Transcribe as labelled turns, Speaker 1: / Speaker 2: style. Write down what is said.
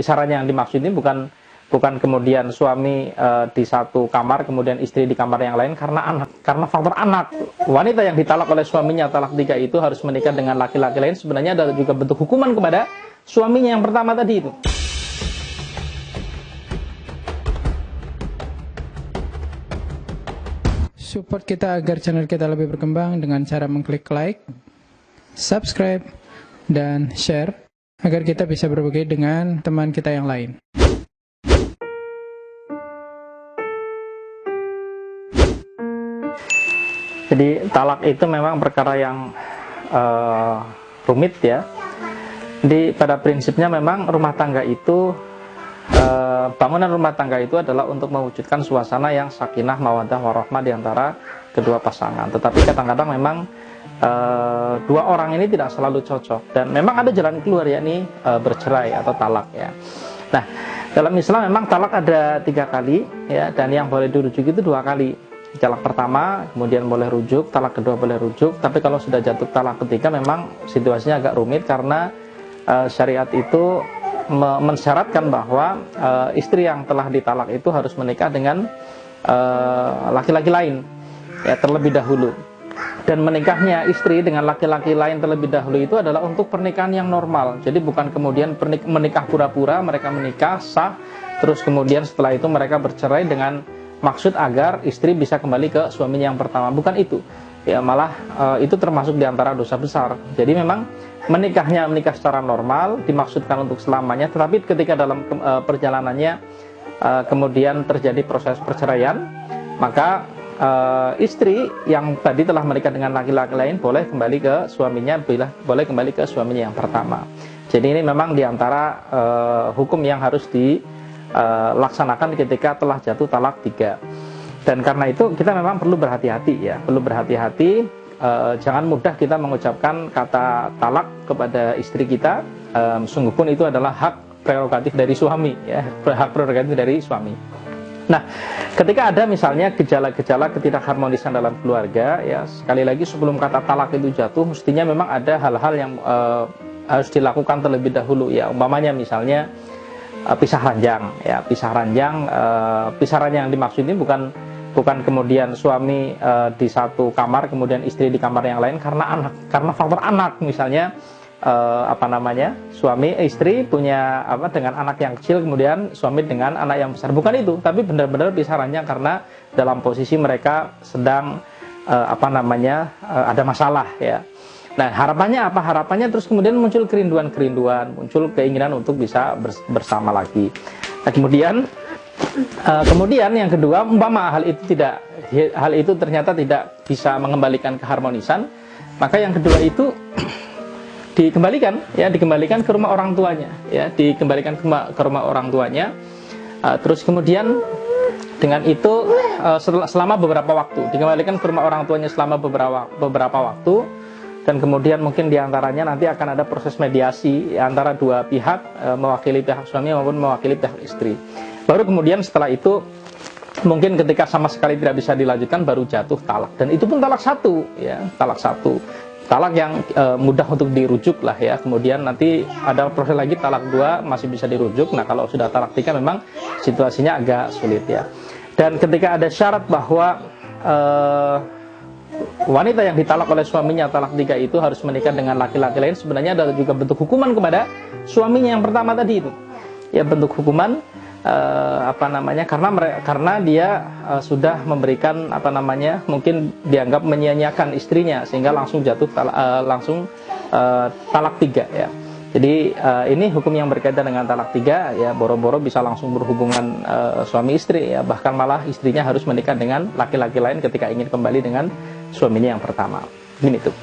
Speaker 1: Pisarannya yang dimaksud ini bukan kemudian suami di satu kamar kemudian istri di kamar yang lain karena faktor anak. Wanita yang ditalak oleh suaminya talak 3 itu harus menikah dengan laki-laki lain, sebenarnya adalah juga bentuk hukuman kepada suaminya yang pertama tadi itu.
Speaker 2: Support kita agar channel kita lebih berkembang dengan cara mengklik like, subscribe, dan share agar kita bisa berbagi dengan teman kita yang lain.
Speaker 1: Jadi talak itu memang perkara yang rumit ya. Jadi pada prinsipnya memang rumah tangga itu bangunan rumah tangga itu adalah untuk mewujudkan suasana yang sakinah, mawaddah, warahmah di antara kedua pasangan. Tetapi kadang-kadang memang dua orang ini tidak selalu cocok dan memang ada jalan keluar, yakni bercerai atau talak ya. Nah, dalam Islam memang talak ada 3 kali ya, dan yang boleh dirujuk itu 2 kali. Talak pertama kemudian boleh rujuk, talak kedua boleh rujuk. Tapi kalau sudah jatuh talak ketiga memang situasinya agak rumit karena syariat itu mensyaratkan bahwa istri yang telah ditalak itu harus menikah dengan laki-laki lain ya terlebih dahulu. Dan menikahnya istri dengan laki-laki lain terlebih dahulu itu adalah untuk pernikahan yang normal. Jadi bukan kemudian menikah pura-pura, mereka menikah sah, terus kemudian setelah itu mereka bercerai dengan maksud agar istri bisa kembali ke suaminya yang pertama. Bukan itu ya, malah itu termasuk diantara dosa besar. Jadi memang menikah secara normal dimaksudkan untuk selamanya, tetapi ketika dalam perjalanannya kemudian terjadi proses perceraian, maka istri yang tadi telah menikah dengan laki-laki lain boleh kembali ke suaminya, boleh kembali ke suaminya yang pertama. Jadi ini memang diantara hukum yang harus dilaksanakan ketika telah jatuh talak 3. Dan karena itu kita memang perlu berhati-hati ya, jangan mudah kita mengucapkan kata talak kepada istri kita. Sungguh pun itu adalah hak prerogatif dari suami ya, hak prerogatif dari suami. Nah, ketika ada misalnya gejala-gejala ketidakharmonisan dalam keluarga ya, sekali lagi sebelum kata talak itu jatuh mestinya memang ada hal-hal yang harus dilakukan terlebih dahulu ya. Umpamanya misalnya pisah ranjang ya, pisaran yang dimaksud ini bukan kemudian suami di satu kamar kemudian istri di kamar yang lain karena faktor anak. Misalnya suami istri punya dengan anak yang kecil, kemudian suami dengan anak yang besar. Bukan itu, tapi benar-benar pisah ranjang karena dalam posisi mereka sedang ada masalah ya. Nah, harapannya apa? Harapannya terus kemudian muncul kerinduan, muncul keinginan untuk bisa bersama lagi. Nah, kemudian yang kedua, umpama hal itu ternyata tidak bisa mengembalikan keharmonisan, maka yang kedua itu dikembalikan ke rumah orang tuanya ya, ke rumah orang tuanya. Terus kemudian dengan itu selama beberapa waktu dikembalikan ke rumah orang tuanya selama beberapa waktu, dan kemudian mungkin diantaranya nanti akan ada proses mediasi antara dua pihak, mewakili pihak suami maupun mewakili pihak istri. Baru kemudian setelah itu mungkin ketika sama sekali tidak bisa dilanjutkan baru jatuh talak, dan itu pun talak 1 ya, talak yang mudah untuk dirujuk lah ya. Kemudian nanti ada proses lagi talak 2 masih bisa dirujuk. Nah, kalau sudah talak 3 memang situasinya agak sulit ya. Dan ketika ada syarat bahwa wanita yang ditalak oleh suaminya talak 3 itu harus menikah dengan laki-laki lain, sebenarnya adalah juga bentuk hukuman kepada suaminya yang pertama tadi itu ya, bentuk hukuman karena dia sudah memberikan mungkin dianggap menyia-nyiakan istrinya sehingga langsung jatuh talak 3 ya. Jadi ini hukum yang berkaitan dengan talak 3 ya, boro-boro bisa langsung berhubungan suami istri ya, bahkan malah istrinya harus menikah dengan laki-laki lain ketika ingin kembali dengan suaminya yang pertama. Gini tuh.